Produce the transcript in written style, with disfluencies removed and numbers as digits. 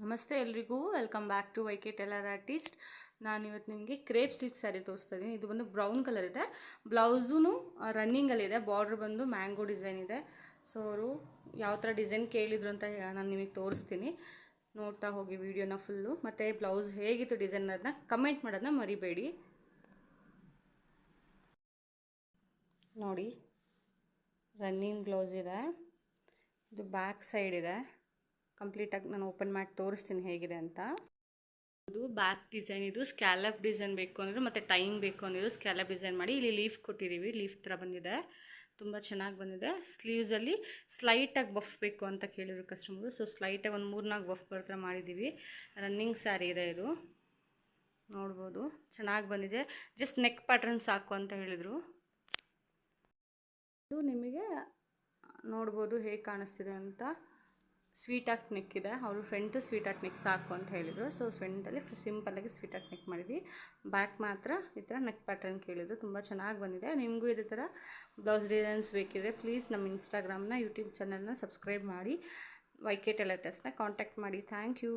ನಮಸ್ತೆ ಎಲ್ರಿಗೂ, welcome back to YK tailor artist. ನಾನಿವತ್ತು ನಿಮಗೆ ಕ್ರೇಪ್ ಸ್ಟಿಚ್ ಸ್ಯಾರಿ ತೋರಿಸ್ತಾ ಇದ್ದೀನಿ. ಇದು ಬಂದು ಬ್ರೌನ್ ಕಲರ್ ಇದೆ, ಬ್ಲೌಸೂ ರನ್ನಿಂಗಲ್ಲಿದೆ, ಬಾರ್ಡ್ರ್ ಬಂದು ಮ್ಯಾಂಗೋ ಡಿಸೈನ್ ಇದೆ. ಸೊ ಅವರು ಯಾವ ಥರ ಡಿಸೈನ್ ಕೇಳಿದ್ರು ಅಂತ ನಾನು ನಿಮಗೆ ತೋರಿಸ್ತೀನಿ, ನೋಡ್ತಾ ಹೋಗಿ ವಿಡಿಯೋನ ಫುಲ್ಲು. ಮತ್ತು ಬ್ಲೌಸ್ ಹೇಗಿತ್ತು ಡಿಸೈನ್ ಅದನ್ನ ಕಮೆಂಟ್ ಮಾಡೋದನ್ನ ಮರಿಬೇಡಿ. ನೋಡಿ, ರನ್ನಿಂಗ್ ಬ್ಲೌಸ್ ಇದೆ, ಇದು ಬ್ಯಾಕ್ ಸೈಡ್ ಇದೆ. ಕಂಪ್ಲೀಟಾಗಿ ನಾನು ಓಪನ್ ಮಾಡಿ ತೋರಿಸ್ತೀನಿ ಹೇಗಿದೆ ಅಂತ. ಇದು ಬ್ಯಾಕ್ ಡಿಸೈನ್, ಇದು ಸ್ಕ್ಯಾಲಪ್ ಡಿಸೈನ್ ಬೇಕು ಅಂದರೆ ಮತ್ತು ಟೈಮ್ ಬೇಕು ಅಂದಿದ್ದು ಸ್ಕ್ಯಾಲಪ್ ಡಿಸೈನ್ ಮಾಡಿ ಇಲ್ಲಿ ಲೀಫ್ ಕೊಟ್ಟಿದ್ದೀವಿ. ಲೀಫ್ ಥರ ಬಂದಿದೆ, ತುಂಬ ಚೆನ್ನಾಗಿ ಬಂದಿದೆ. ಸ್ಲೀವ್ಸಲ್ಲಿ ಸ್ಲೈಟಾಗಿ ಬಫ್ ಬೇಕು ಅಂತ ಕೇಳಿದ್ರು ಕಸ್ಟಮರು. ಸೊ ಸ್ಲೈಟಾಗಿ ಒಂದು 3-4 ಬಫ್ ಬರೋ ಥರ ಮಾಡಿದ್ದೀವಿ. ರನ್ನಿಂಗ್ ಸ್ಯಾರಿ ಇದೆ, ಇದು ನೋಡ್ಬೋದು ಚೆನ್ನಾಗಿ ಬಂದಿದೆ. ಜಸ್ಟ್ ನೆಕ್ ಪ್ಯಾಟ್ರನ್ ಸಾಕು ಅಂತ ಹೇಳಿದರು. ಇದು ನಿಮಗೆ ನೋಡ್ಬೋದು ಹೇಗೆ ಕಾಣಿಸ್ತಿದೆ ಅಂತ. ಸ್ವೀಟ್ ಆರ್ಟ್ ನೆಕ್ ಇದೆ, ಅವರು ಫ್ರಂಟು ಸ್ವೀಟ್ ಆರ್ಟ್ ನೆಕ್ ಸಾಕು ಅಂತ ಹೇಳಿದರು. ಸೊ ಫ್ರಂಟಲ್ಲಿ ಸಿಂಪಲ್ಲಾಗಿ ಸ್ವೀಟ್ ಆರ್ಟ್ ನೆಕ್ ಮಾಡಿದ್ವಿ. ಬ್ಯಾಕ್ ಮಾತ್ರ ಈ ಥರ ನೆಕ್ ಪ್ಯಾಟರ್ನ್ ಕೇಳಿದ್ರು. ತುಂಬ ಚೆನ್ನಾಗಿ ಬಂದಿದೆ. ನಿಮಗೂ ಇದೇ ಥರ ಬ್ಲೌಸ್ ಡಿಸೈನ್ಸ್ ಬೇಕಿದ್ರೆ ಪ್ಲೀಸ್ ನಮ್ಮ ಇನ್ಸ್ಟಾಗ್ರಾಮ್ನ ಯೂಟ್ಯೂಬ್ ಚಾನಲ್ನ ಸಬ್ಸ್ಕ್ರೈಬ್ ಮಾಡಿ, ವೈಕೆ ಟೈಲರ್ ಆರ್ಟಿಸ್ಟ್ನ ಕಾಂಟ್ಯಾಕ್ಟ್ ಮಾಡಿ. Thank you.